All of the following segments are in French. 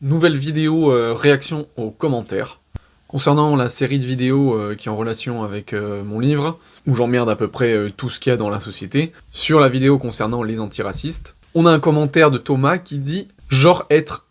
Nouvelle vidéo réaction aux commentaires. Concernant la série de vidéos qui est en relation avec mon livre, où j'emmerde à peu près tout ce qu'il y a dans la société, sur la vidéo concernant les antiracistes, on a un commentaire de Thomas qui dit « Genre être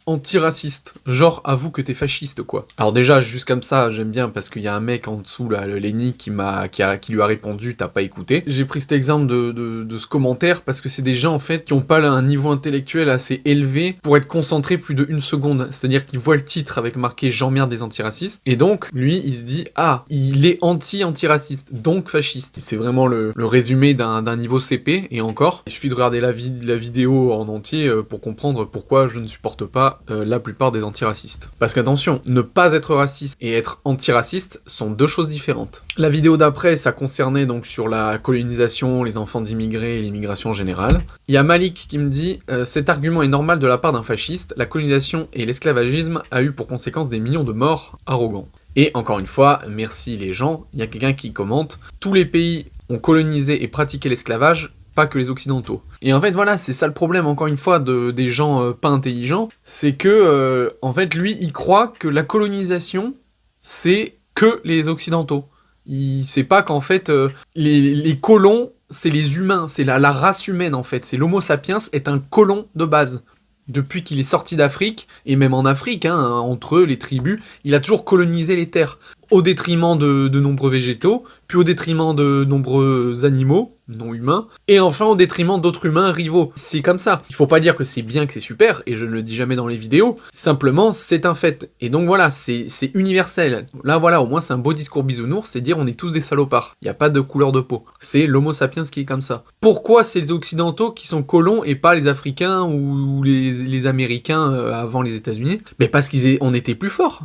antiraciste, genre avoue que t'es fasciste quoi ». Alors déjà, juste comme ça, j'aime bien parce qu'il y a un mec en dessous, là, le Lenny, qui lui a répondu « T'as pas écouté ». J'ai pris cet exemple de ce commentaire parce que c'est des gens en fait qui ont pas un niveau intellectuel assez élevé pour être concentrés plus de 1 seconde. C'est-à-dire qu'ils voient le titre avec marqué « J'emmerde des antiracistes » et donc, lui, il se dit « Ah, il est anti-antiraciste, donc fasciste ». C'est vraiment le résumé d'un niveau CP, et encore, il suffit de regarder la vidéo en entier pour comprendre pourquoi je ne supporte pas la plupart des antiracistes. Parce qu'attention, ne pas être raciste et être antiraciste sont deux choses différentes. La vidéo d'après, ça concernait donc sur la colonisation, les enfants d'immigrés et l'immigration générale. Il y a Malik qui me dit « Cet argument est normal de la part d'un fasciste, la colonisation et l'esclavagisme a eu pour conséquence des millions de morts, arrogant ». Et encore une fois, merci les gens, il y a quelqu'un qui commente « Tous les pays ont colonisé et pratiqué l'esclavage, pas que les occidentaux ». Et en fait voilà, c'est ça le problème encore une fois des gens pas intelligents, c'est que en fait lui il croit que la colonisation c'est que les occidentaux. Il sait pas qu'en fait les colons c'est les humains, c'est la race humaine en fait, c'est l'homo sapiens est un colon de base. Depuis qu'il est sorti d'Afrique, et même en Afrique, hein, entre eux, les tribus, il a toujours colonisé les terres, au détriment de nombreux végétaux, puis au détriment de nombreux animaux, non humains, et enfin au détriment d'autres humains rivaux. C'est comme ça. Il faut pas dire que c'est bien, que c'est super, et je ne le dis jamais dans les vidéos, simplement c'est un fait. Et donc voilà, c'est universel. Là voilà, au moins c'est un beau discours bisounours, c'est dire on est tous des salopards. Il n'y a pas de couleur de peau. C'est l'homo sapiens qui est comme ça. Pourquoi c'est les occidentaux qui sont colons et pas les africains ou les américains avant les États-Unis? Mais parce qu'on était plus forts.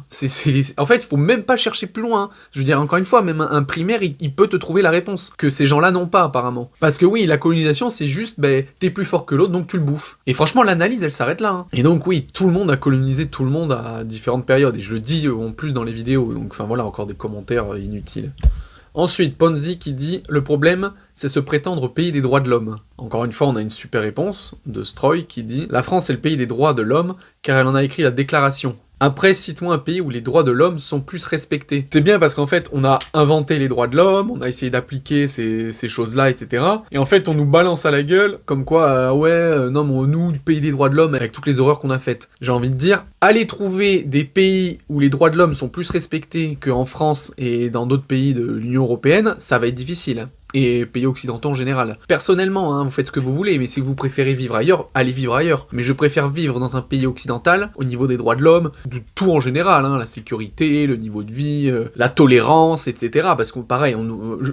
En fait, il faut même pas chercher plus loin. Je veux dire, encore une fois, même un primaire, il peut te trouver la réponse. Que ces gens-là n'ont pas, apparemment. Parce que oui, la colonisation, c'est juste, t'es plus fort que l'autre, donc tu le bouffes. Et franchement, l'analyse, elle s'arrête là. Hein. Et donc oui, tout le monde a colonisé tout le monde à différentes périodes. Et je le dis en plus dans les vidéos. Donc enfin voilà, encore des commentaires inutiles. Ensuite, Ponzi qui dit « Le problème, c'est se prétendre au pays des droits de l'homme ». Encore une fois, on a une super réponse de Stroy qui dit « La France est le pays des droits de l'homme, car elle en a écrit la déclaration. Après, cite-moi un pays où les droits de l'homme sont plus respectés. » C'est bien parce qu'en fait, on a inventé les droits de l'homme, on a essayé d'appliquer ces choses-là, etc. Et en fait, on nous balance à la gueule, comme quoi, non, mais nous, le pays des droits de l'homme, avec toutes les horreurs qu'on a faites. J'ai envie de dire, allez trouver des pays où les droits de l'homme sont plus respectés qu'en France et dans d'autres pays de l'Union Européenne, ça va être difficile. Et pays occidentaux en général. Personnellement, hein, vous faites ce que vous voulez, mais si vous préférez vivre ailleurs, allez vivre ailleurs. Mais je préfère vivre dans un pays occidental, au niveau des droits de l'homme, de tout en général, hein, la sécurité, le niveau de vie, la tolérance, etc. Parce que pareil,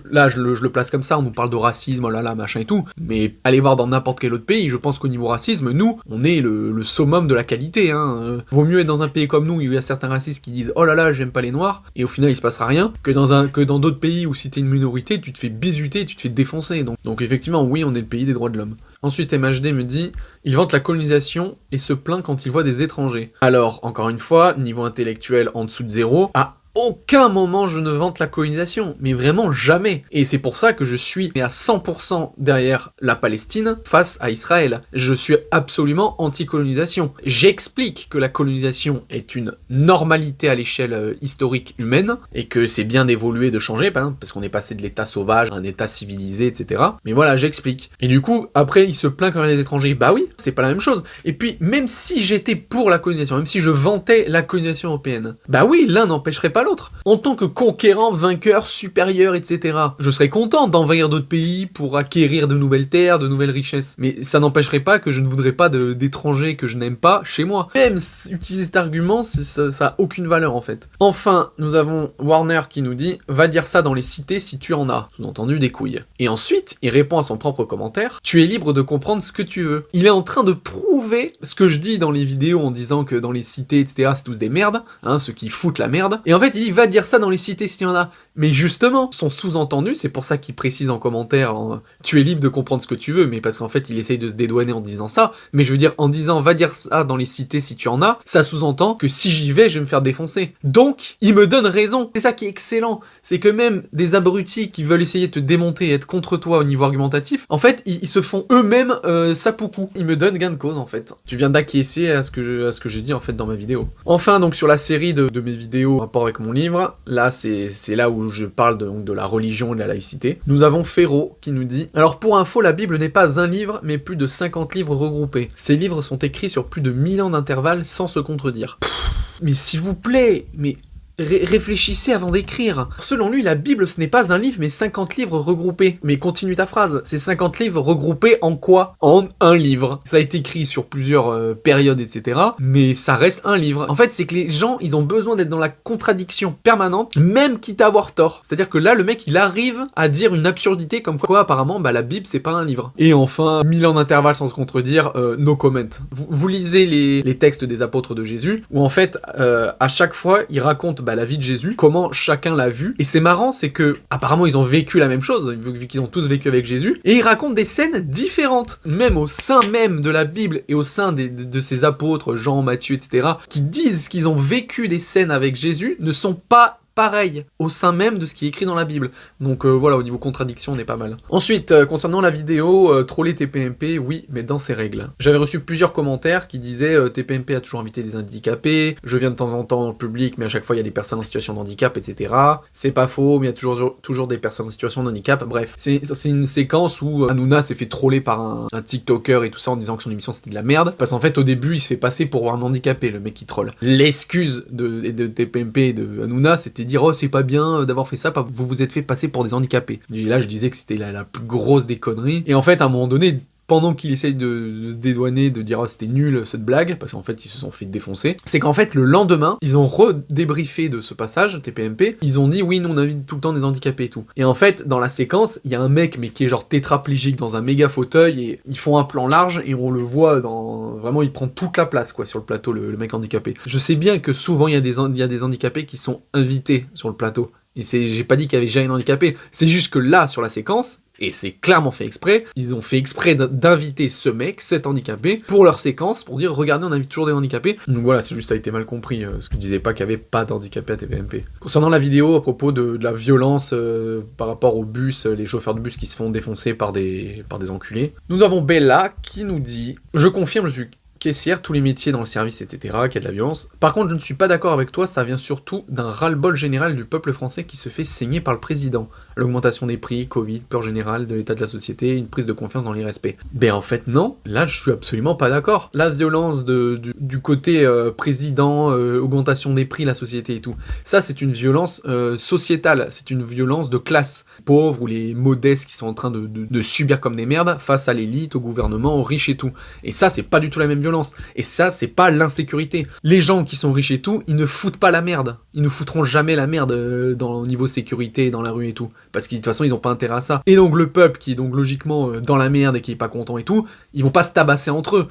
là je le place comme ça, on nous parle de racisme, oh là là, machin et tout, mais allez voir dans n'importe quel autre pays, je pense qu'au niveau racisme, nous, on est le summum de la qualité. Hein. Vaut mieux être dans un pays comme nous, où il y a certains racistes qui disent « Oh là là, j'aime pas les noirs », et au final il se passera rien, que dans d'autres pays où si t'es une minorité, tu te fais bisuter, tu te fais défoncer. Donc effectivement, oui, on est le pays des droits de l'homme. Ensuite, MHD me dit « Il vante la colonisation et se plaint quand il voit des étrangers. » Alors, encore une fois, niveau intellectuel en dessous de 0, à aucun moment je ne vante la colonisation, mais vraiment jamais. Et c'est pour ça que je suis à 100% derrière la Palestine face à Israël. Je suis absolument anti-colonisation. J'explique que la colonisation est une normalité à l'échelle historique humaine, et que c'est bien d'évoluer, de changer, parce qu'on est passé de l'état sauvage à un état civilisé, etc. Mais voilà, j'explique. Et du coup, après, il se plaint quand il y a des étrangers. Bah oui, c'est pas la même chose. Et puis, même si j'étais pour la colonisation, même si je vantais la colonisation européenne, bah oui, l'un n'empêcherait pas l'autre. En tant que conquérant, vainqueur, supérieur, etc. Je serais content d'envahir d'autres pays pour acquérir de nouvelles terres, de nouvelles richesses. Mais ça n'empêcherait pas que je ne voudrais pas d'étrangers que je n'aime pas chez moi. Même utiliser cet argument, ça a aucune valeur en fait. Enfin, nous avons Warner qui nous dit « Va dire ça dans les cités si tu en as », sous-entendu des couilles. Et ensuite, il répond à son propre commentaire « Tu es libre de comprendre ce que tu veux ». Il est en train de prouver ce que je dis dans les vidéos en disant que dans les cités, etc., c'est tous des merdes, hein, ceux qui foutent la merde. Et en fait, fait, il dit, va dire ça dans les cités s'il y en a. Mais justement, son sous-entendu, c'est pour ça qu'il précise en commentaire, tu es libre de comprendre ce que tu veux, mais parce qu'en fait, il essaye de se dédouaner en disant ça, mais je veux dire, en disant, va dire ça dans les cités si tu en as, ça sous-entend que si j'y vais, je vais me faire défoncer. Donc, il me donne raison. C'est ça qui est excellent, c'est que même des abrutis qui veulent essayer de te démonter et être contre toi au niveau argumentatif, en fait, ils se font eux-mêmes sapoucou. Ils me donnent gain de cause, en fait. Tu viens d'acquiescer à ce que j'ai dit, en fait, dans ma vidéo. Enfin, donc, sur la série de mes vidéos en rapport avec mon livre, là, c'est là où je parle de la religion et de la laïcité. Nous avons Ferro qui nous dit « Alors pour info, la Bible n'est pas un livre, mais plus de 50 livres regroupés. Ces livres sont écrits sur plus de 1000 ans d'intervalle sans se contredire. » Mais s'il vous plaît, mais... réfléchissez avant d'écrire. Selon lui, la Bible, ce n'est pas un livre, mais 50 livres regroupés. Mais continue ta phrase. C'est 50 livres regroupés en quoi? En un livre. Ça a été écrit sur plusieurs périodes, etc. Mais ça reste un livre. En fait, c'est que les gens, ils ont besoin d'être dans la contradiction permanente, même quitte à avoir tort. C'est-à-dire que là, le mec, il arrive à dire une absurdité comme quoi, apparemment, la Bible, c'est pas un livre. Et enfin, 1000 ans d'intervalle sans se contredire, no comment. Vous lisez les textes des apôtres de Jésus, où en fait, à chaque fois, ils racontent la vie de Jésus, comment chacun l'a vu, et c'est marrant, c'est que apparemment ils ont vécu la même chose, vu qu'ils ont tous vécu avec Jésus, et ils racontent des scènes différentes, même au sein même de la Bible, et au sein de ces apôtres, Jean, Matthieu, etc., qui disent qu'ils ont vécu des scènes avec Jésus, ne sont pas pareil, au sein même de ce qui est écrit dans la Bible. Donc voilà, au niveau contradiction, on est pas mal. Ensuite, concernant la vidéo, troller TPMP, oui, mais dans ses règles. J'avais reçu plusieurs commentaires qui disaient TPMP a toujours invité des handicapés, je viens de temps en temps dans le public, mais à chaque fois il y a des personnes en situation de handicap, etc. C'est pas faux, mais il y a toujours des personnes en situation de handicap, bref. C'est une séquence où Hanouna s'est fait troller par un TikToker et tout ça en disant que son émission c'était de la merde, parce qu'en fait au début il se fait passer pour un handicapé, le mec qui troll. L'excuse de TPMP et de Hanouna, c'était dire oh c'est pas bien d'avoir fait ça, vous vous êtes fait passer pour des handicapés. Et là je disais que c'était la plus grosse des conneries, et en fait à un moment donné, pendant qu'il essaye de se dédouaner, de dire oh c'était nul cette blague, parce qu'en fait ils se sont fait défoncer, c'est qu'en fait le lendemain, ils ont redébriefé de ce passage, TPMP, ils ont dit oui nous on invite tout le temps des handicapés et tout. Et en fait dans la séquence, il y a un mec mais qui est genre tétraplégique dans un méga fauteuil, et ils font un plan large et on le voit vraiment il prend toute la place quoi sur le plateau, le mec handicapé. Je sais bien que souvent il y a des handicapés qui sont invités sur le plateau. Et j'ai pas dit qu'il y avait jamais un handicapé, c'est juste que là, sur la séquence, et c'est clairement fait exprès, ils ont fait exprès d'inviter ce mec, cet handicapé, pour leur séquence, pour dire, regardez, on invite toujours des handicapés. Donc voilà, c'est juste ça a été mal compris, parce que je disais pas qu'il y avait pas d'handicapés à TPMP. Concernant la vidéo, à propos de la violence par rapport aux bus, les chauffeurs de bus qui se font défoncer par des enculés, nous avons Bella qui nous dit, je confirme, je suis caissière, tous les métiers dans le service, etc., qu'il y a de la violence. Par contre, je ne suis pas d'accord avec toi, ça vient surtout d'un ras-le-bol général du peuple français qui se fait saigner par le président. L'augmentation des prix, Covid, peur générale de l'état de la société, une prise de confiance dans l'irrespect. Ben en fait non, là je suis absolument pas d'accord. La violence du côté président, augmentation des prix, la société et tout, ça c'est une violence sociétale, c'est une violence de classe. Pauvres ou les modestes qui sont en train de subir comme des merdes face à l'élite, au gouvernement, aux riches et tout. Et ça c'est pas du tout la même violence. Et ça, c'est pas l'insécurité. Les gens qui sont riches et tout, ils ne foutent pas la merde. Ils ne foutront jamais la merde au niveau sécurité, dans la rue et tout. Parce que de toute façon, ils ont pas intérêt à ça. Et donc le peuple qui est donc logiquement dans la merde et qui est pas content et tout, ils vont pas se tabasser entre eux.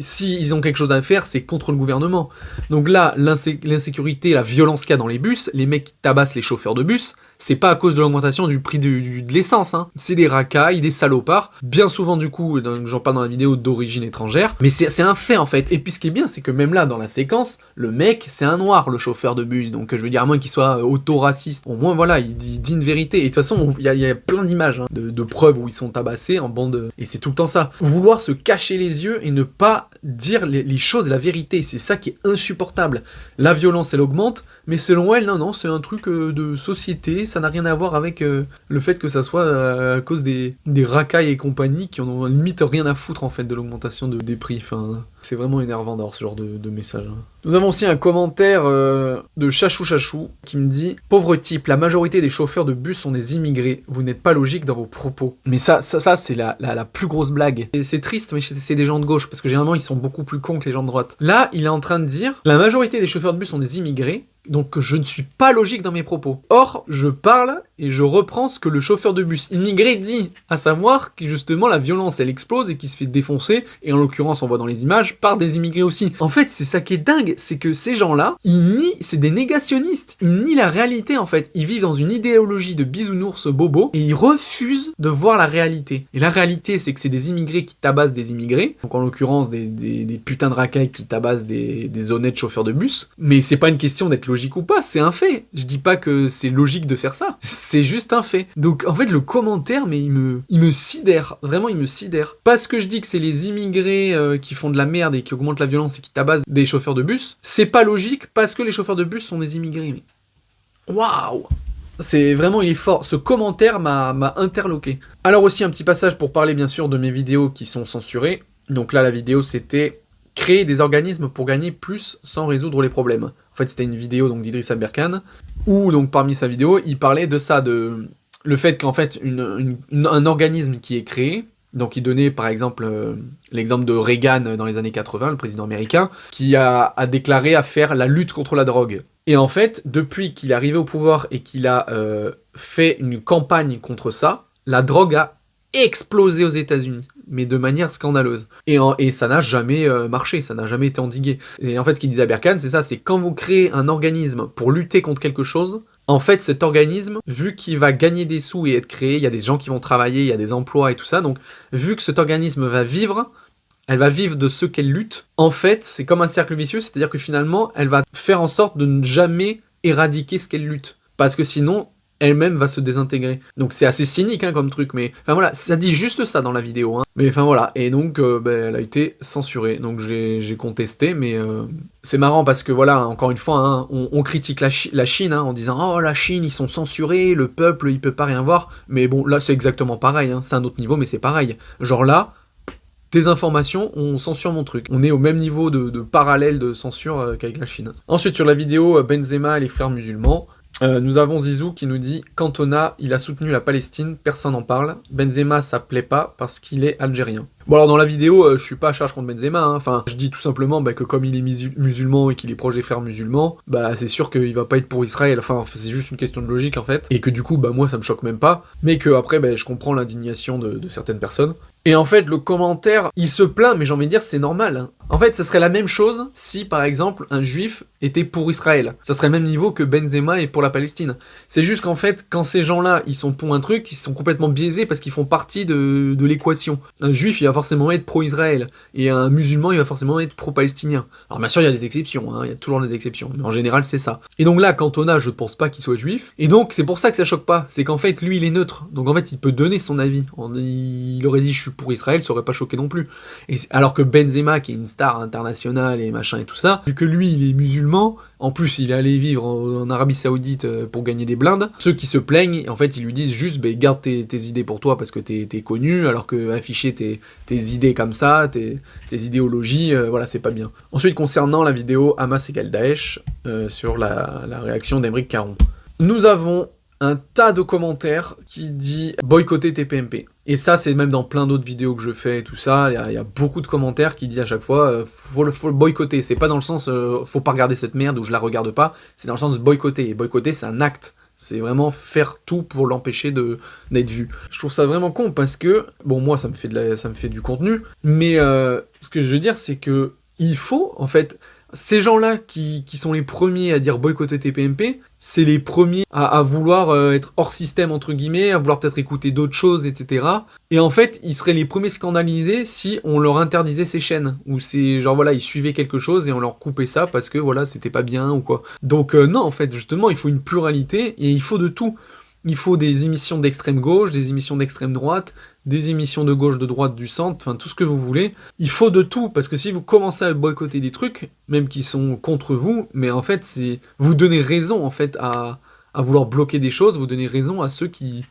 Si ils ont quelque chose à faire, c'est contre le gouvernement. Donc là, l'insécurité, la violence qu'il y a dans les bus, les mecs qui tabassent les chauffeurs de bus, c'est pas à cause de l'augmentation du prix de l'essence, hein. C'est des racailles, des salopards, bien souvent du coup, j'en parle dans la vidéo, d'origine étrangère, mais c'est un fait en fait. Et puis ce qui est bien, c'est que même là, dans la séquence, le mec, c'est un noir, le chauffeur de bus, donc je veux dire, à moins qu'il soit auto-raciste, au moins voilà, il dit une vérité. Et de toute façon, il y a plein d'images, hein, de preuves où ils sont tabassés en bande, et c'est tout le temps ça. Vouloir se cacher les yeux et ne pas dire les choses, la vérité, c'est ça qui est insupportable. La violence, elle augmente, mais selon elle, non, c'est un truc de société, ça n'a rien à voir avec le fait que ça soit à cause des racailles et compagnie qui en ont limite rien à foutre en fait de l'augmentation des prix. Enfin, c'est vraiment énervant d'avoir ce genre de message. Hein. Nous avons aussi un commentaire de Chachou Chachou qui me dit « Pauvre type, la majorité des chauffeurs de bus sont des immigrés, vous n'êtes pas logique dans vos propos. » Mais ça c'est la plus grosse blague. Et c'est triste, mais c'est des gens de gauche, parce que généralement ils sont beaucoup plus cons que les gens de droite. Là, il est en train de dire « La majorité des chauffeurs de bus sont des immigrés, donc je ne suis pas logique dans mes propos. » Or, je parle et je reprends ce que le chauffeur de bus immigré dit, à savoir que justement la violence elle explose et qu'il se fait défoncer, et en l'occurrence on voit dans les images, l'esclavage par des immigrés aussi. En fait, c'est ça qui est dingue, c'est que ces gens-là, ils nient, c'est des négationnistes, ils nient la réalité en fait. Ils vivent dans une idéologie de bisounours bobo et ils refusent de voir la réalité. Et la réalité, c'est que c'est des immigrés qui tabassent des immigrés, donc en l'occurrence des putains de racailles qui tabassent des honnêtes chauffeurs de bus. Mais c'est pas une question d'être logique ou pas, c'est un fait. Je dis pas que c'est logique de faire ça, c'est juste un fait. Donc en fait, le commentaire, mais il me sidère, vraiment il me sidère. Parce que je dis que c'est les immigrés qui font de la merde et qui augmentent la violence et qui tabassent des chauffeurs de bus, c'est pas logique parce que les chauffeurs de bus sont des immigrés. Mais waouh! C'est vraiment, il est fort. Ce commentaire m'a interloqué. Alors aussi un petit passage pour parler bien sûr de mes vidéos qui sont censurées. Donc là la vidéo c'était créer des organismes pour gagner plus sans résoudre les problèmes. En fait c'était une vidéo donc d'Idriss Aberkan où donc parmi sa vidéo il parlait de ça, de le fait qu'en fait un organisme qui est créé. Donc il donnait par exemple l'exemple de Reagan dans les années 80, le président américain, qui a déclaré à faire la lutte contre la drogue. Et en fait, depuis qu'il est arrivé au pouvoir et qu'il a fait une campagne contre ça, la drogue a explosé aux États-Unis, mais de manière scandaleuse. Et ça n'a jamais marché, ça n'a jamais été endigué. Et en fait, ce qu'il disait à Aberkan, c'est ça, c'est quand vous créez un organisme pour lutter contre quelque chose, en fait, cet organisme, vu qu'il va gagner des sous et être créé, il y a des gens qui vont travailler, il y a des emplois et tout ça, donc vu que cet organisme va vivre, elle va vivre de ce qu'elle lutte. En fait, c'est comme un cercle vicieux, c'est-à-dire que finalement, elle va faire en sorte de ne jamais éradiquer ce qu'elle lutte. Parce que sinon, elle-même va se désintégrer. Donc c'est assez cynique hein, comme truc, mais... Enfin voilà, ça dit juste ça dans la vidéo. Hein. Mais enfin voilà, et donc elle a été censurée. Donc j'ai contesté, mais... C'est marrant parce que voilà, encore une fois, hein, on critique la Chine hein, en disant « Oh la Chine, ils sont censurés, le peuple, il peut pas rien voir. » Mais bon, là c'est exactement pareil, hein. C'est un autre niveau, mais c'est pareil. Genre là... Désinformation, on censure mon truc. On est au même niveau de parallèle de censure qu'avec la Chine. Ensuite, sur la vidéo Benzema et les frères musulmans, nous avons Zizou qui nous dit « Cantona, il a soutenu la Palestine, personne n'en parle. Benzema, ça plaît pas parce qu'il est algérien. » Bon alors dans la vidéo, je suis pas à charge contre Benzema, hein. Enfin, je dis tout simplement que comme il est musulman et qu'il est proche des frères musulmans, c'est sûr qu'il va pas être pour Israël, enfin c'est juste une question de logique en fait, et que du coup moi ça me choque même pas, mais que après je comprends l'indignation de certaines personnes. Et en fait, le commentaire, il se plaint, mais j'ai envie de dire, c'est normal. Hein. En fait, ça serait la même chose si, par exemple, un juif était pour Israël. Ça serait le même niveau que Benzema est pour la Palestine. C'est juste qu'en fait, quand ces gens-là, ils sont pour un truc, ils sont complètement biaisés parce qu'ils font partie de l'équation. Un juif, il va forcément être pro-Israël, et un musulman, il va forcément être pro-palestinien. Alors bien sûr, il y a des exceptions, hein, il y a toujours des exceptions, mais en général, c'est ça. Et donc là, Cantona, je pense pas qu'il soit juif, et donc c'est pour ça que ça choque pas. C'est qu'en fait, lui, il est neutre. Donc en fait, il peut donner son avis. Il aurait dit, je suis pour Israël, ça aurait pas choqué non plus. Et alors que Benzema, qui est une star internationale et machin et tout ça, vu que lui il est musulman, en plus il est allé vivre en Arabie Saoudite pour gagner des blindes, ceux qui se plaignent, en fait ils lui disent juste garde tes idées pour toi parce que t'es connu, alors que afficher tes idées comme ça, tes idéologies, voilà c'est pas bien. Ensuite concernant la vidéo Hamas égale Daesh, sur la réaction d'Aymeric Caron. Nous avons un tas de commentaires qui dit boycotter TPMP. Et ça, c'est même dans plein d'autres vidéos que je fais et tout ça, il y a beaucoup de commentaires qui disent à chaque fois faut le boycotter. C'est pas dans le sens faut pas regarder cette merde ou je la regarde pas, c'est dans le sens de boycotter. Et boycotter, c'est un acte. C'est vraiment faire tout pour l'empêcher d'être vu. Je trouve ça vraiment con parce que, bon moi ça me fait du contenu, mais ce que je veux dire c'est que il faut, en fait, ces gens-là qui sont les premiers à dire boycotter TPMP, c'est les premiers à vouloir être hors système, entre guillemets, à vouloir peut-être écouter d'autres choses, etc. Et en fait, ils seraient les premiers scandalisés si on leur interdisait ces chaînes, ou c'est genre voilà, ils suivaient quelque chose et on leur coupait ça parce que voilà, c'était pas bien ou quoi. Donc non, en fait, justement, il faut une pluralité et il faut de tout. Il faut des émissions d'extrême gauche, des émissions d'extrême droite, des émissions de gauche, de droite, du centre, enfin tout ce que vous voulez. Il faut de tout, parce que si vous commencez à boycotter des trucs, même qui sont contre vous, mais en fait, vous donnez raison en fait à vouloir bloquer des choses, vous donnez raison à ceux qui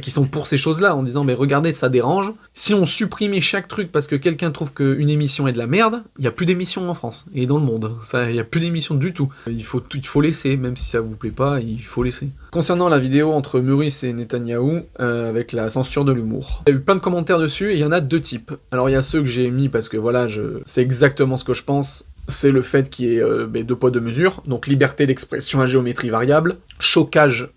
sont pour ces choses-là, en disant mais regardez, ça dérange. Si on supprimait chaque truc parce que quelqu'un trouve qu'une émission est de la merde, il n'y a plus d'émissions en France, et dans le monde. Il n'y a plus d'émissions du tout. Il faut laisser, même si ça vous plaît pas, il faut laisser. Concernant la vidéo entre Meurice et Netanyahou, avec la censure de l'humour. Il y a eu plein de commentaires dessus, et il y en a deux types. Alors il y a ceux que j'ai mis parce que voilà, c'est exactement ce que je pense. C'est le fait qu'il y ait deux poids deux mesures, donc liberté d'expression à géométrie variable, chocage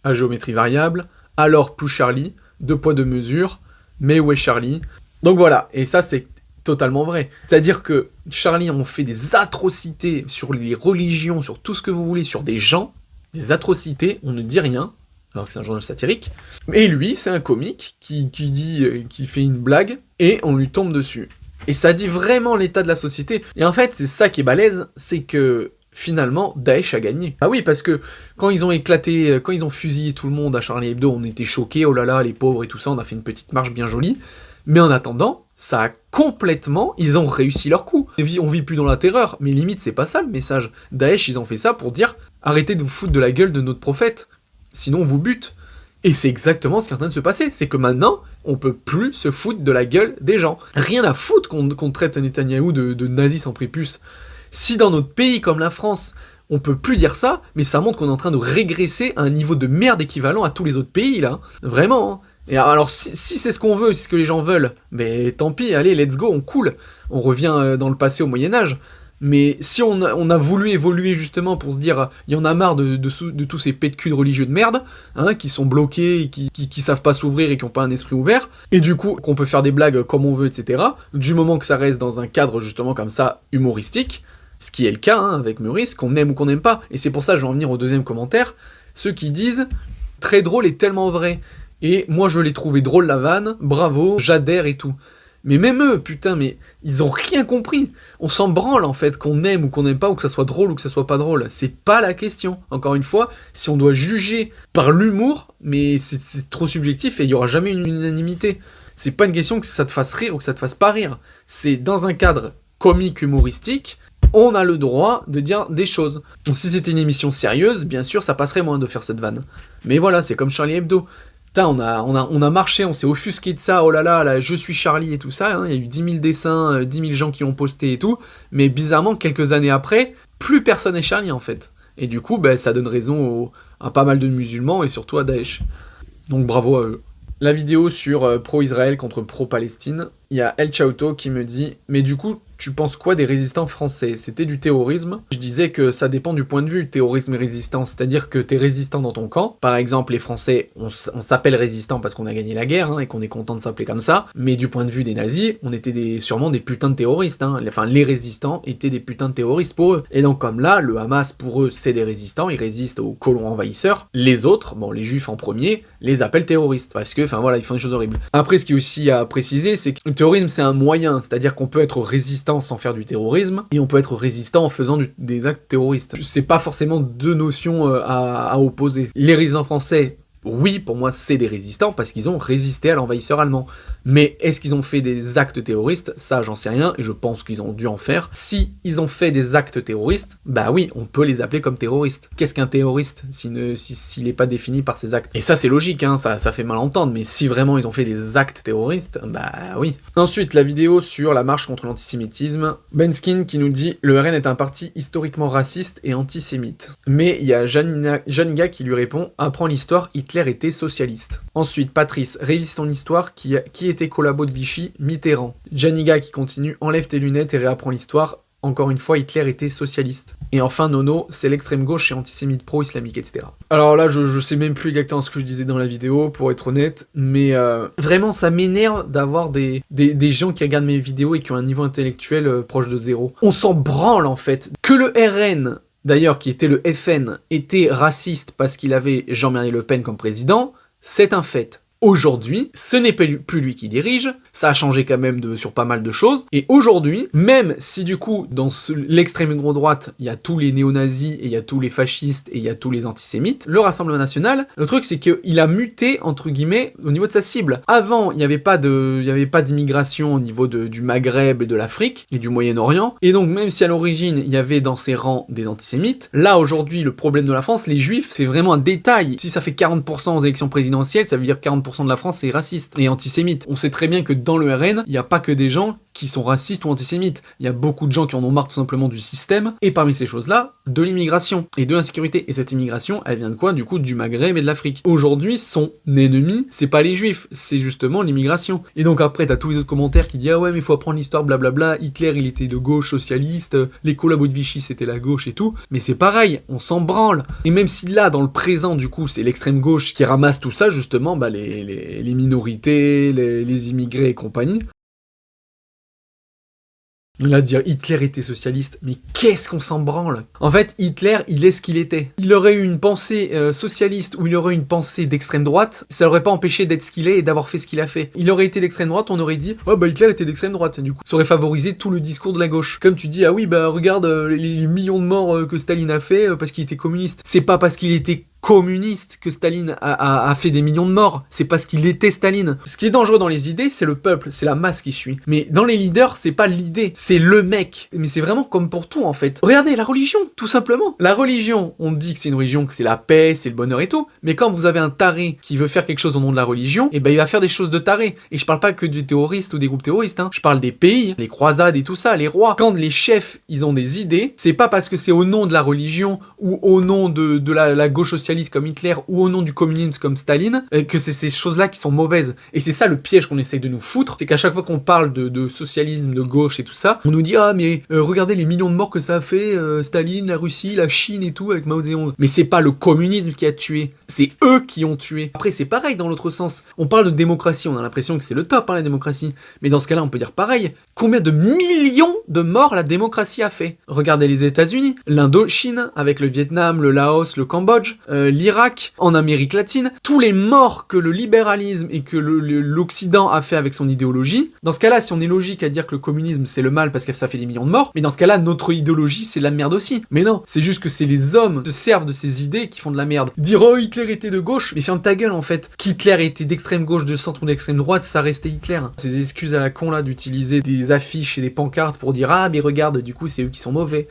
à géométrie variable, alors plus Charlie, deux poids deux mesures, mais où est Charlie? Donc voilà, et ça c'est totalement vrai. C'est-à-dire que Charlie ont fait des atrocités sur les religions, sur tout ce que vous voulez, sur des gens, des atrocités, on ne dit rien, alors que c'est un journal satirique. Et lui, c'est un comique qui fait une blague, et on lui tombe dessus. Et ça dit vraiment l'état de la société. Et en fait, c'est ça qui est balèze, c'est que finalement, Daesh a gagné. Ah oui, parce que quand ils ont éclaté, quand ils ont fusillé tout le monde à Charlie Hebdo, on était choqués, oh là là, les pauvres et tout ça, on a fait une petite marche bien jolie. Mais en attendant, ça a complètement... Ils ont réussi leur coup. On vit plus dans la terreur, mais limite, c'est pas ça le message. Daesh, ils ont fait ça pour dire « Arrêtez de vous foutre de la gueule de notre prophète, sinon on vous bute ». Et c'est exactement ce qui est en train de se passer, c'est que maintenant, on peut plus se foutre de la gueule des gens. Rien à foutre qu'on traite Netanyahou de nazi sans prépuce. Si dans notre pays comme la France, on peut plus dire ça, mais ça montre qu'on est en train de régresser à un niveau de merde équivalent à tous les autres pays, là. Vraiment, hein. Et alors, si c'est ce qu'on veut, si c'est ce que les gens veulent, mais tant pis, allez, let's go, on coule. On revient dans le passé au Moyen-Âge. Mais si on a voulu évoluer justement pour se dire, il y en a marre de tous ces pets de cul de religieux de merde, hein, qui sont bloqués, qui savent pas s'ouvrir et qui ont pas un esprit ouvert, et du coup, qu'on peut faire des blagues comme on veut, etc., du moment que ça reste dans un cadre justement comme ça, humoristique, ce qui est le cas, hein, avec Meurice, qu'on aime ou qu'on n'aime pas, et c'est pour ça que je vais en venir au deuxième commentaire, ceux qui disent, très drôle et tellement vrai, et moi je l'ai trouvé drôle la vanne, bravo, j'adhère et tout. Mais même eux, putain, mais ils ont rien compris. On s'en branle, en fait, qu'on aime ou qu'on n'aime pas, ou que ça soit drôle ou que ça soit pas drôle. C'est pas la question. Encore une fois, si on doit juger par l'humour, mais c'est trop subjectif et il y aura jamais une unanimité. C'est pas une question que ça te fasse rire ou que ça te fasse pas rire. C'est dans un cadre comique humoristique, on a le droit de dire des choses. Si c'était une émission sérieuse, bien sûr, ça passerait moins de faire cette vanne. Mais voilà, c'est comme Charlie Hebdo. Putain, on a marché, on s'est offusqué de ça, oh là là, je suis Charlie et tout ça, hein, il y a eu 10 000 dessins, 10 000 gens qui l'ont posté et tout, mais bizarrement, quelques années après, plus personne n'est Charlie en fait. Et du coup, ça donne raison à pas mal de musulmans et surtout à Daesh. Donc bravo à eux. La vidéo sur pro-Israël contre pro-Palestine, il y a El Chauto qui me dit « Mais du coup, tu penses quoi des résistants français? C'était du terrorisme ?» Je disais que ça dépend du point de vue, terrorisme et résistance, c'est-à-dire que t'es résistant dans ton camp. Par exemple, les Français, on s'appelle résistants parce qu'on a gagné la guerre, hein, et qu'on est content de s'appeler comme ça, mais du point de vue des nazis, on était sûrement des putains de terroristes, hein. Enfin, les résistants étaient des putains de terroristes pour eux. Et donc comme là, le Hamas, pour eux, c'est des résistants, ils résistent aux colons envahisseurs. Les autres, bon, les juifs en premier, les appellent terroristes, parce que, enfin voilà, ils font des choses horribles. Après, ce qui est aussi à préciser, c'est que le terrorisme, c'est un moyen, c'est-à-dire qu'on peut être résistant sans faire du terrorisme, et on peut être résistant en faisant des actes terroristes. C'est pas forcément deux notions à opposer. Les résistants français, oui, pour moi, c'est des résistants, parce qu'ils ont résisté à l'envahisseur allemand. Mais est-ce qu'ils ont fait des actes terroristes? Ça, j'en sais rien, et je pense qu'ils ont dû en faire. Si ils ont fait des actes terroristes, bah oui, on peut les appeler comme terroristes. Qu'est-ce qu'un terroriste s'il n'est pas défini par ses actes? Et ça, c'est logique, hein, ça fait mal entendre, mais si vraiment ils ont fait des actes terroristes, bah oui. Ensuite, la vidéo sur la marche contre l'antisémitisme. Benskin qui nous dit « Le RN est un parti historiquement raciste et antisémite. » Mais il y a Janiga qui lui répond « Apprends l'histoire, Hitler était socialiste. » Ensuite, Patrice, révise ton histoire, qui était collabo de Vichy, Mitterrand. Janiga qui continue, enlève tes lunettes et réapprends l'histoire, encore une fois, Hitler était socialiste. Et enfin, Nono, c'est l'extrême gauche et antisémite pro-islamique, etc. Alors là, je sais même plus exactement ce que je disais dans la vidéo, pour être honnête, mais vraiment, ça m'énerve d'avoir des gens qui regardent mes vidéos et qui ont un niveau intellectuel proche de zéro. On s'en branle, en fait. Que le RN, d'ailleurs, qui était le FN, était raciste parce qu'il avait Jean-Marie Le Pen comme président, c'est un fait. Aujourd'hui, ce n'est plus lui qui dirige, ça a changé quand même sur pas mal de choses, et aujourd'hui, même si du coup, dans l'extrême droite, il y a tous les néo-nazis, et il y a tous les fascistes, et il y a tous les antisémites, le Rassemblement National, le truc c'est qu'il a muté, entre guillemets, au niveau de sa cible. Avant, il n'y avait pas d'immigration au niveau du Maghreb et de l'Afrique, et du Moyen-Orient, et donc même si à l'origine, il y avait dans ses rangs des antisémites, là aujourd'hui, le problème de la France, les juifs, c'est vraiment un détail. Si ça fait 40% aux élections présidentielles, ça veut dire 40% de la France est raciste et antisémite. On sait très bien que dans le RN, il n'y a pas que des gens qui sont racistes ou antisémites. Il y a beaucoup de gens qui en ont marre tout simplement du système, et parmi ces choses-là, de l'immigration et de l'insécurité. Et cette immigration, elle vient de quoi? Du coup, du Maghreb et de l'Afrique. Aujourd'hui, son ennemi, c'est pas les juifs, c'est justement l'immigration. Et donc après, t'as tous les autres commentaires qui disent « Ah ouais, mais il faut apprendre l'histoire, blablabla, Hitler, il était de gauche socialiste, les collabos de Vichy, c'était la gauche et tout. » Mais c'est pareil, on s'en branle. Et même si là, dans le présent, du coup, c'est l'extrême gauche qui ramasse tout ça, justement, les minorités, les immigrés et compagnie, Là, dire Hitler était socialiste, mais qu'est-ce qu'on s'en branle? En fait, Hitler, il est ce qu'il était. Il aurait eu une pensée socialiste ou il aurait eu une pensée d'extrême droite, ça l'aurait pas empêché d'être ce qu'il est et d'avoir fait ce qu'il a fait. Il aurait été d'extrême droite, on aurait dit « Oh bah Hitler était d'extrême droite », du coup. Ça aurait favorisé tout le discours de la gauche. Comme tu dis « Ah oui, bah regarde les millions de morts que Staline a fait parce qu'il était communiste ». C'est pas parce qu'il était communiste que Staline a fait des millions de morts, c'est parce qu'il était Staline. Ce qui est dangereux dans les idées, c'est le peuple, c'est la masse qui suit. Mais dans les leaders, c'est pas l'idée, c'est le mec. Mais c'est vraiment comme pour tout en fait. Regardez, la religion, tout simplement. La religion, on dit que c'est une religion, que c'est la paix, c'est le bonheur et tout, mais quand vous avez un taré qui veut faire quelque chose au nom de la religion, et ben il va faire des choses de taré. Et je parle pas que des terroristes ou des groupes terroristes, hein. Je parle des pays, les croisades et tout ça, les rois. Quand les chefs, ils ont des idées, c'est pas parce que c'est au nom de la religion ou au nom de la gauche socialiste comme Hitler ou au nom du communisme comme Staline, que c'est ces choses-là qui sont mauvaises. Et c'est ça le piège qu'on essaye de nous foutre, c'est qu'à chaque fois qu'on parle de socialisme, de gauche et tout ça, on nous dit « Ah mais regardez les millions de morts que ça a fait, Staline, la Russie, la Chine et tout, avec Mao Zedong. » Mais c'est pas le communisme qui a tué, c'est eux qui ont tué. Après c'est pareil dans l'autre sens, on parle de démocratie, on a l'impression que c'est le top, hein, la démocratie. Mais dans ce cas-là on peut dire pareil, combien de millions de morts la démocratie a fait? Regardez les États-Unis, l'Indochine, avec le Vietnam, le Laos, le Cambodge, l'Irak, en Amérique latine, tous les morts que le libéralisme et que l'Occident a fait avec son idéologie. Dans ce cas-là, si on est logique à dire que le communisme c'est le mal parce que ça fait des millions de morts, mais dans ce cas-là, notre idéologie c'est de la merde aussi. Mais non, c'est juste que c'est les hommes qui se servent de ces idées qui font de la merde. Dire oh Hitler était de gauche, mais ferme ta gueule en fait. Qu'Hitler était d'extrême gauche, de centre ou d'extrême droite, ça restait Hitler. Ces excuses à la con là d'utiliser des affiches et des pancartes pour dire ah mais regarde, du coup c'est eux qui sont mauvais.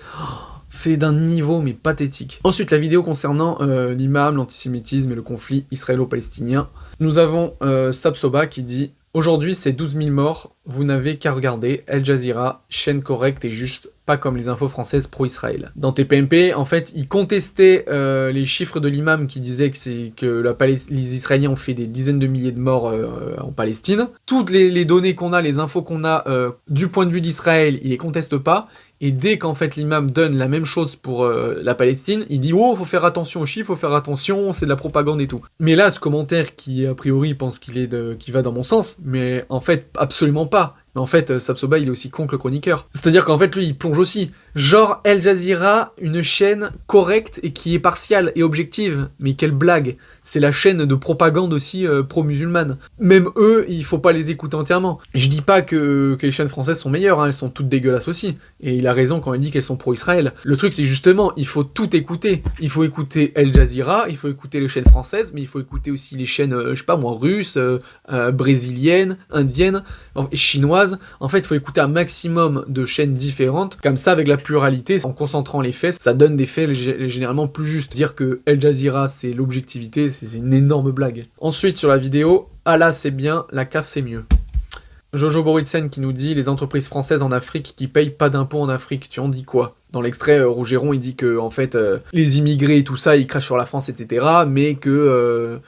C'est d'un niveau mais pathétique. Ensuite, la vidéo concernant l'imam, l'antisémitisme et le conflit israélo-palestinien. Nous avons Sabsoba qui dit « Aujourd'hui, c'est 12 000 morts, vous n'avez qu'à regarder El Jazeera, chaîne correcte et juste, pas comme les infos françaises pro-Israël. » Dans TPMP, en fait, il contestait les chiffres de l'imam qui disait que les Israéliens ont fait des dizaines de milliers de morts en Palestine. Toutes les données qu'on a, les infos qu'on a du point de vue d'Israël, il les conteste pas. Et dès qu'en fait l'imam donne la même chose pour la Palestine, il dit « Oh, faut faire attention aux chiffres, faut faire attention, c'est de la propagande et tout. » Mais là, ce commentaire qui, a priori, pense qu'il va dans mon sens, mais en fait, absolument pas. Mais en fait, Sabsoba, il est aussi con que le chroniqueur. C'est-à-dire qu'en fait, lui, il plonge aussi. Genre, El Jazeera, une chaîne correcte et qui est partiale et objective. Mais quelle blague! C'est la chaîne de propagande aussi pro-musulmane. Même eux, il faut pas les écouter entièrement. Je dis pas que les chaînes françaises sont meilleures, hein, elles sont toutes dégueulasses aussi. Et il a raison quand il dit qu'elles sont pro-Israël. Le truc, c'est justement, il faut tout écouter. Il faut écouter El Jazeera, il faut écouter les chaînes françaises, mais il faut écouter aussi les chaînes, je sais pas moi, russes, brésiliennes, indiennes, chinoises. En fait, il faut écouter un maximum de chaînes différentes. Comme ça, avec la pluralité, en concentrant les faits, ça donne des faits généralement plus justes. Dire que El Jazeera, c'est l'objectivité, c'est une énorme blague. Ensuite, sur la vidéo, Allah c'est bien, la CAF c'est mieux. Jojo Boritsen qui nous dit « Les entreprises françaises en Afrique qui payent pas d'impôts en Afrique, tu en dis quoi ?» Dans l'extrait, Rougeron, il dit que en fait, les immigrés et tout ça, ils crachent sur la France, etc., mais que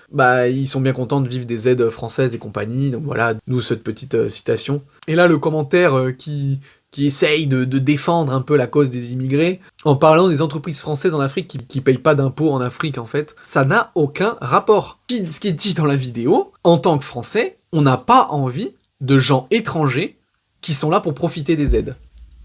ils sont bien contents de vivre des aides françaises et compagnie, donc voilà, nous cette petite citation. Et là, le commentaire qui essaye de défendre un peu la cause des immigrés, en parlant des entreprises françaises en Afrique qui payent pas d'impôts en Afrique, en fait, ça n'a aucun rapport. Ce qui est dit dans la vidéo, en tant que Français, on n'a pas envie de gens étrangers qui sont là pour profiter des aides.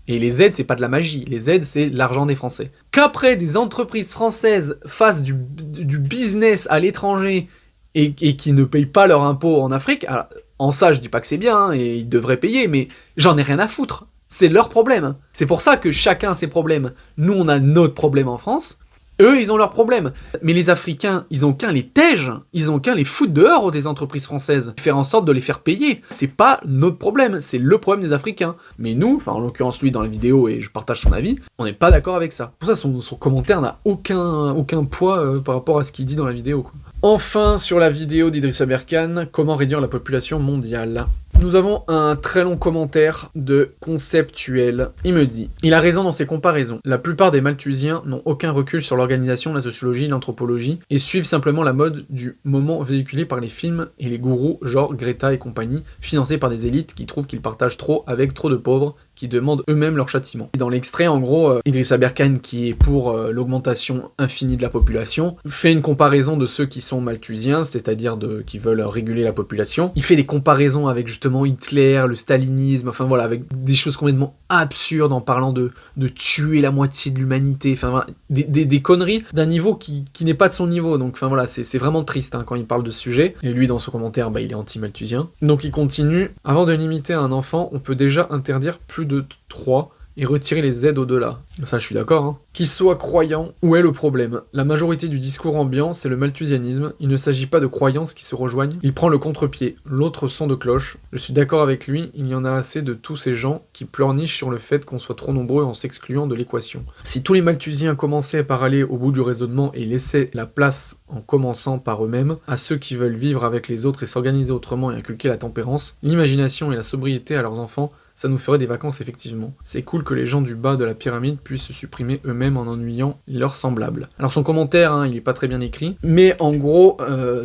Et les aides, c'est pas de la magie, les aides, c'est l'argent des Français. Qu'après, des entreprises françaises fassent du business à l'étranger et qui ne payent pas leurs impôts en Afrique, alors, en ça, je dis pas que c'est bien, hein, et ils devraient payer, mais j'en ai rien à foutre. C'est leur problème. C'est pour ça que chacun a ses problèmes. Nous, on a notre problème en France. Eux, ils ont leurs problèmes. Mais les Africains, ils ont qu'un les tèges. Ils ont qu'un les foutre dehors des entreprises françaises. Faire en sorte de les faire payer. C'est pas notre problème. C'est le problème des Africains. Mais nous, enfin en l'occurrence lui dans la vidéo, et je partage son avis, on n'est pas d'accord avec ça. Pour ça, son commentaire n'a aucun poids par rapport à ce qu'il dit dans la vidéo, quoi. Enfin, sur la vidéo d'Idrissa Berkane, comment réduire la population mondiale. Nous avons un très long commentaire de Conceptuel. Il me dit « Il a raison dans ses comparaisons. La plupart des Malthusiens n'ont aucun recul sur l'organisation, la sociologie, l'anthropologie, et suivent simplement la mode du moment véhiculée par les films et les gourous, genre Greta et compagnie, financés par des élites qui trouvent qu'ils partagent trop avec trop de pauvres, qui demandent eux-mêmes leur châtiment. Et dans l'extrait, en gros, Idriss Aberkane, qui est pour l'augmentation infinie de la population, fait une comparaison de ceux qui sont malthusiens, c'est-à-dire qui veulent réguler la population. Il fait des comparaisons avec justement Hitler, le stalinisme, enfin voilà, avec des choses complètement absurdes en parlant de tuer la moitié de l'humanité, enfin voilà, des conneries d'un niveau qui n'est pas de son niveau, donc enfin voilà, c'est vraiment triste hein, quand il parle de ce sujet. Et lui, dans son commentaire, il est anti-malthusien. Donc il continue, avant de limiter un enfant, on peut déjà interdire plus de 3 et retirer les aides au-delà. Ça, je suis d'accord, hein. Qu'il soit croyant, où est le problème? La majorité du discours ambiant, c'est le malthusianisme. Il ne s'agit pas de croyances qui se rejoignent. Il prend le contre-pied, l'autre son de cloche. Je suis d'accord avec lui, il y en a assez de tous ces gens qui pleurnichent sur le fait qu'on soit trop nombreux en s'excluant de l'équation. Si tous les malthusiens commençaient par aller au bout du raisonnement et laissaient la place, en commençant par eux-mêmes, à ceux qui veulent vivre avec les autres et s'organiser autrement et inculquer la tempérance, l'imagination et la sobriété à leurs enfants, ça nous ferait des vacances effectivement. C'est cool que les gens du bas de la pyramide puissent se supprimer eux-mêmes en ennuyant leurs semblables. Alors son commentaire, hein, il est pas très bien écrit, mais en gros,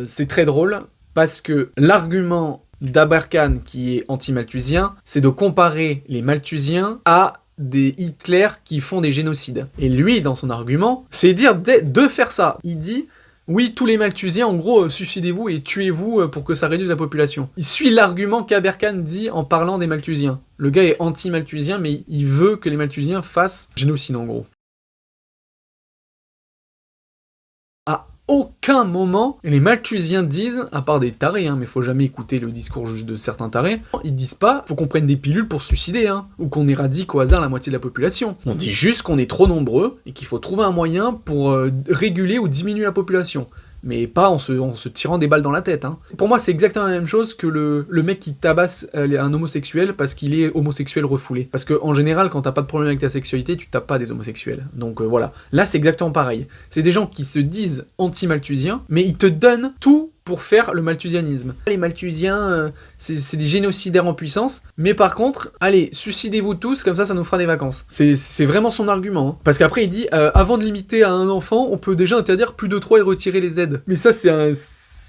c'est très drôle, parce que l'argument d'Aberkane, qui est anti-malthusien, c'est de comparer les malthusiens à des Hitler qui font des génocides. Et lui, dans son argument, c'est dire de faire ça. Il dit... Oui, tous les malthusiens, en gros, suicidez-vous et tuez-vous pour que ça réduise la population. Il suit l'argument qu'Aberkane dit en parlant des malthusiens. Le gars est anti-malthusien, mais il veut que les malthusiens fassent génocide, en gros. À aucun moment, les malthusiens disent, à part des tarés, hein, mais faut jamais écouter le discours juste de certains tarés, ils disent pas, faut qu'on prenne des pilules pour se suicider, hein, ou qu'on éradique au hasard la moitié de la population. On dit juste qu'on est trop nombreux, et qu'il faut trouver un moyen pour réguler ou diminuer la population. Mais pas en se tirant des balles dans la tête. Hein. Pour moi, c'est exactement la même chose que le mec qui tabasse un homosexuel parce qu'il est homosexuel refoulé. Parce que en général, quand t'as pas de problème avec ta sexualité, tu tapes pas des homosexuels. Donc voilà. Là, c'est exactement pareil. C'est des gens qui se disent anti-malthusiens, mais ils te donnent tout pour faire le malthusianisme. Les malthusiens, c'est des génocidaires en puissance, mais par contre, allez, suicidez-vous tous, comme ça nous fera des vacances. C'est vraiment son argument. Hein. Parce qu'après, il dit, avant de limiter à un enfant, on peut déjà interdire plus de 3 et retirer les aides. Mais ça, c'est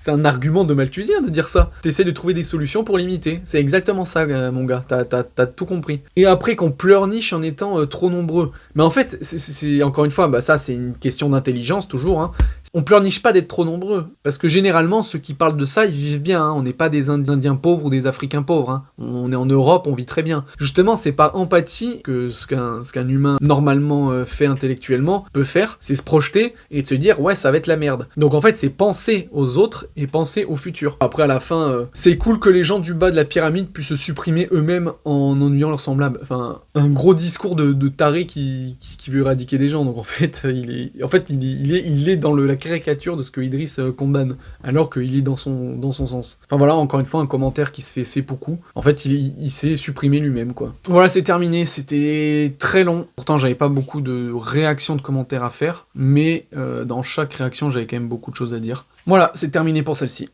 un argument de malthusien de dire ça. T'essaies de trouver des solutions pour limiter. C'est exactement ça, mon gars. T'as tout compris. Et après qu'on pleurniche en étant trop nombreux. Mais en fait, c'est encore une fois, ça c'est une question d'intelligence toujours. Hein. On pleurniche pas d'être trop nombreux. Parce que généralement, ceux qui parlent de ça, ils vivent bien. Hein. On n'est pas des Indiens pauvres ou des Africains pauvres. Hein. On est en Europe, on vit très bien. Justement, c'est par empathie que ce qu'un humain normalement fait intellectuellement peut faire, c'est se projeter et de se dire, ouais, ça va être la merde. Donc en fait, c'est penser aux autres et penser au futur. Après, à la fin, c'est cool que les gens du bas de la pyramide puissent se supprimer eux-mêmes en ennuyant leurs semblables. Enfin, un gros discours de taré qui veut éradiquer des gens. Donc en fait, il est dans la caricature de ce que Idriss condamne, alors qu'il est dans son sens. Enfin voilà, encore une fois, un commentaire qui se fait seppuku. En fait, il s'est supprimé lui-même, quoi. Voilà, c'est terminé. C'était très long. Pourtant, j'avais pas beaucoup de réactions de commentaires à faire, mais dans chaque réaction, j'avais quand même beaucoup de choses à dire. Voilà, c'est terminé pour celle-ci.